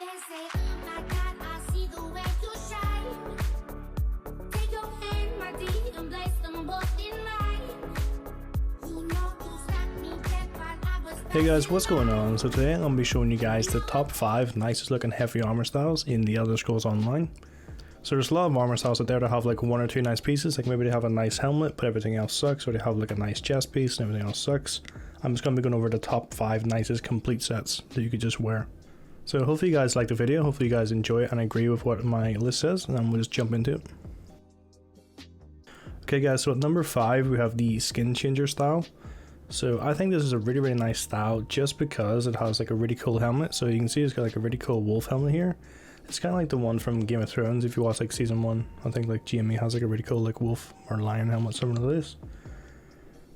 They say, oh my God, I see the way you shine. Take your hand, my dear, and place them both in mine. You know you slapped me dead while I was. Hey guys, what's going on? So today I'm going to be showing you guys the top 5 nicest looking heavy armor styles in the Elder Scrolls Online. So there's a lot of armor styles out there that have like 1 or 2 nice pieces, like maybe they have a nice helmet but everything else sucks, or they have like a nice chest piece and everything else sucks. I'm just going to be going over the top 5 nicest complete sets that you could just wear. So hopefully you guys like the video, hopefully you guys enjoy it and agree with what my list says, and then we'll just jump into it. Okay guys, so at number 5 we have the skin changer style. So I think this is a really nice style just because it has like a really cool helmet. So you can see it's got like a really cool wolf helmet here. It's kind of like the one from Game of Thrones if you watch like season 1. I think like GME has like a really cool like wolf or lion helmet similar to this.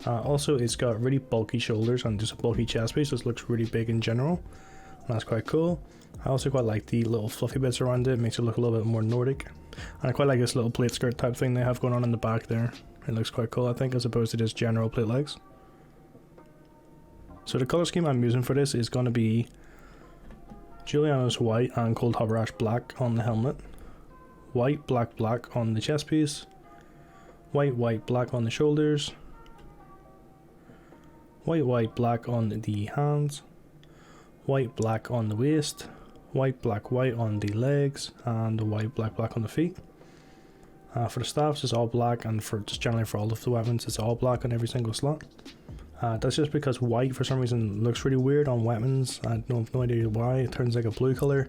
Also it's got really bulky shoulders and just a bulky chest piece, so it looks really big in general. And that's quite cool. I also quite like the little fluffy bits around it, makes it look a little bit more Nordic. And I quite like this little plate skirt type thing they have going on in the back there. It looks quite cool I think, as opposed to just general plate legs. So the color scheme I'm using for this is going to be Juliana's white and Cold Harbor Ash black on the helmet, white, black, black on the chest piece, white, white, black on the shoulders, white, white, black on the hands, white, black on the waist, white, black, white on the legs, and white, black, black on the feet. For the staffs it's all black, and for just generally for all of the weapons it's all black on every single slot. That's just because white for some reason looks really weird on weapons. I have no idea why. It turns like a blue color.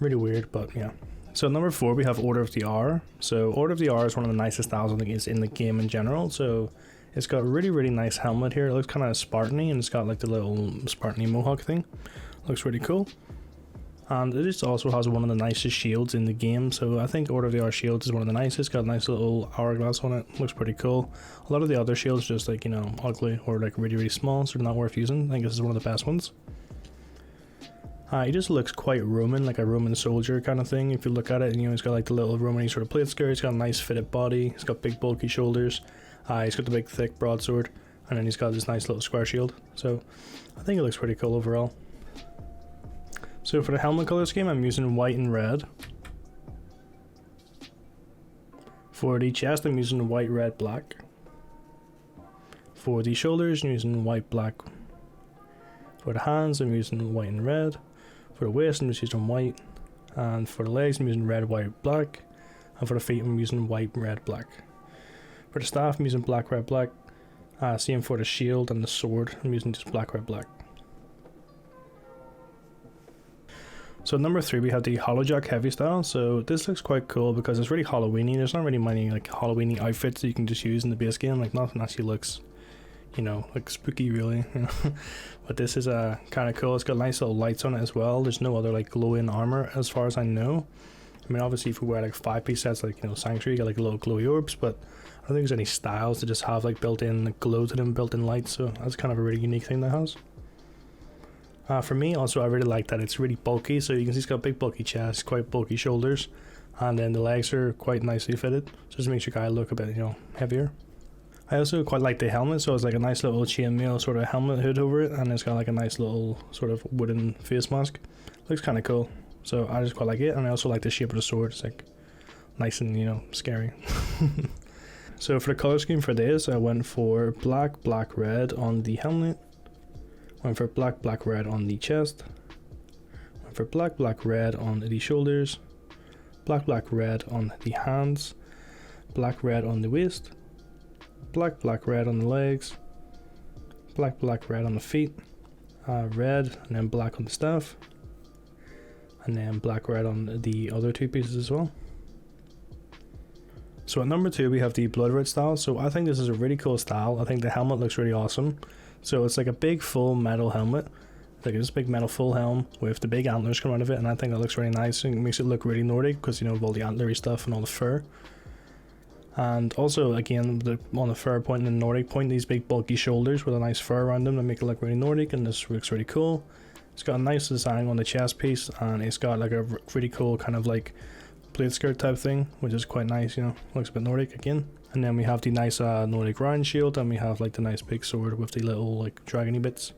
Really weird, but yeah. So number 4 we have Order of the Hour. So Order of the Hour is one of the nicest styles I think is in the game in general. So it's got a really nice helmet here. It looks kind of Spartan-y, and it's got like the little Spartan-y mohawk thing. Looks really cool. And it just also has one of the nicest shields in the game, so I think Order of the Hour shields is one of the nicest. Got a nice little hourglass on it, looks pretty cool. A lot of the other shields just like, you know, ugly or like really small, so they're not worth using. I think this is one of the best ones. He just looks quite Roman, like a Roman soldier kind of thing. If you look at it, you know, he's got like the little Roman sort of plate skirt, he's got a nice fitted body, he's got big bulky shoulders, he's got the big thick broadsword, and then he's got this nice little square shield. So I think it looks pretty cool overall. So for the helmet color scheme I'm using white and red. For the chest I'm using white, red, black. For the shoulders I'm using white, black. For the hands I'm using white and red. For the waist I'm just using white. And for the legs I'm using red, white, black. And for the feet I'm using white, red, black. For the staff I'm using black, red, black. Same for the shield and the sword, I'm using just black, red, black. So number 3 we have the HOLLOWJACK heavy style. So this looks quite cool because it's really Halloweeny. There's not really many like Halloweeny outfits that you can just use in the base game. Like nothing actually looks, you know, like spooky really. You know? But this is kind of cool. It's got nice little lights on it as well. There's no other like glowing armor as far as I know. I mean obviously if we wear like 5-piece sets like, you know, Sanctuary, you got like little glowy orbs, but I don't think there's any styles that just have like built-in glow to them, built-in lights. So that's kind of a really unique thing that has. For me also I really like that it's really bulky, so you can see it's got big bulky chest, quite bulky shoulders, and then the legs are quite nicely fitted, so just makes your guy look a bit, you know, heavier. I also quite like the helmet, so it's like a nice little chainmail sort of helmet hood over it, and it's got like a nice little sort of wooden face mask. Looks kind of cool, so I just quite like it, and I also like the shape of the sword. It's like nice and, you know, scary. So for the color scheme for this I went for black, black, red on the helmet. Went for black, black, red on the chest. Went for black, black, red on the shoulders. Black, black, red on the hands. Black, red on the waist. Black, black, red on the legs. Black, black, red on the feet. Red and then black on the staff. And then black, red on the other 2 pieces as well. So at number 2 we have the BLOODROOT style. So I think this is a really cool style. I think the helmet looks really awesome. So it's like a big full metal helmet, like this big metal full helm with the big antlers coming out of it, and I think that looks really nice and it makes it look really Nordic because, you know, of all the antlery stuff and all the fur. And also again on the fur point and the Nordic point, these big bulky shoulders with a nice fur around them that make it look really Nordic, and this looks really cool. It's got a nice design on the chest piece, and it's got like a really cool kind of like plate skirt type thing, which is quite nice, you know, looks a bit Nordic again. And then we have the nice Nordic round shield, and we have like the nice big sword with the little like dragony bits.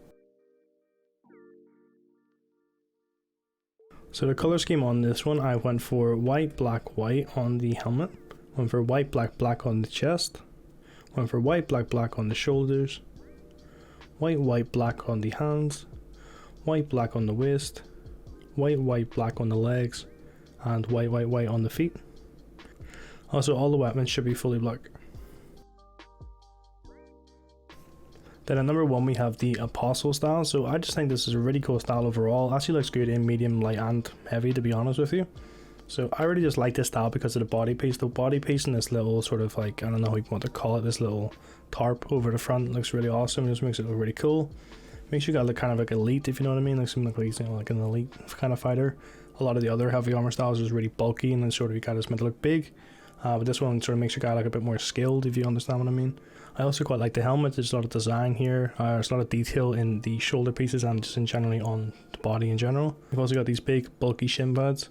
So the color scheme on this one, I went for white, black, white on the helmet. Went for white, black, black on the chest. Went for white, black, black on the shoulders. White, white, black on the hands. White, black on the waist. White, white, black on the legs. And white, white, white on the feet. Also, all the weapons should be fully black. Then at number 1 we have the Apostle style. So I just think this is a really cool style overall. Actually looks good in medium, light and heavy, to be honest with you. So I really just like this style because of the body piece. The body piece and this little sort of like, I don't know what you want to call it, this little tarp over the front looks really awesome. It just makes it look really cool. Makes you guys look kind of like elite, if you know what I mean. Like something like, you know, like an elite kind of fighter. A lot of the other heavy armor styles is really bulky and then sort of you guys meant to look big. But this one sort of makes your guy look a bit more skilled, if you understand what I mean. I also quite like the helmet. There's a lot of design here. There's a lot of detail in the shoulder pieces and just in generally on the body in general. You've also got these big bulky shin pads.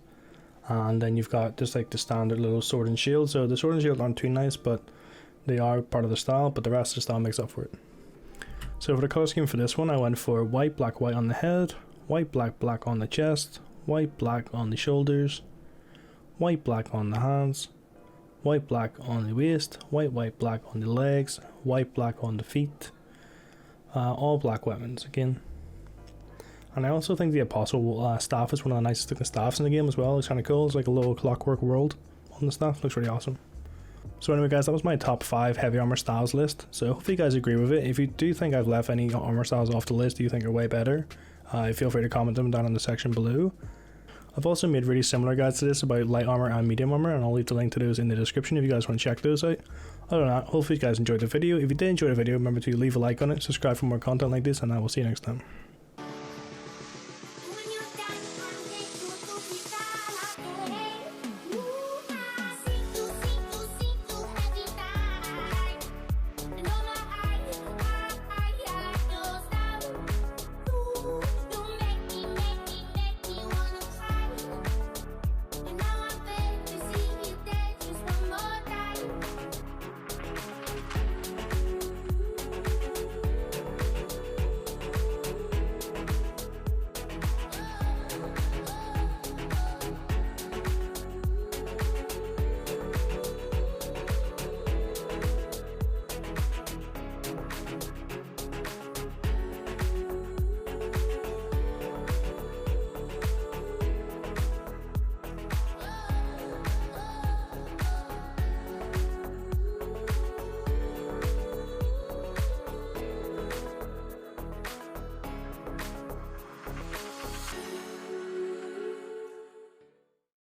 And then you've got just like the standard little sword and shield. So the sword and shield aren't too nice, but they are part of the style. But the rest of the style makes up for it. So for the color scheme for this one, I went for white, black, white on the head. White, black, black on the chest. White, black on the shoulders. White, black on the hands. White, black on the waist, white, white, black on the legs, white, black on the feet, all black weapons again. And I also think the Apostle staff is one of the nicest looking staffs in the game as well. It's kind of cool. It's like a little clockwork world on the staff. Looks really awesome. So anyway guys, that was my top 5 heavy armor styles list. So hopefully you guys agree with it. If you do think I've left any armor styles off the list you think are way better, feel free to comment them down in the section below. I've also made really similar guides to this about light armor and medium armor, and I'll leave the link to those in the description if you guys want to check those out. Other than that, hopefully you guys enjoyed the video. If you did enjoy the video, remember to leave a like on it, subscribe for more content like this, and I will see you next time.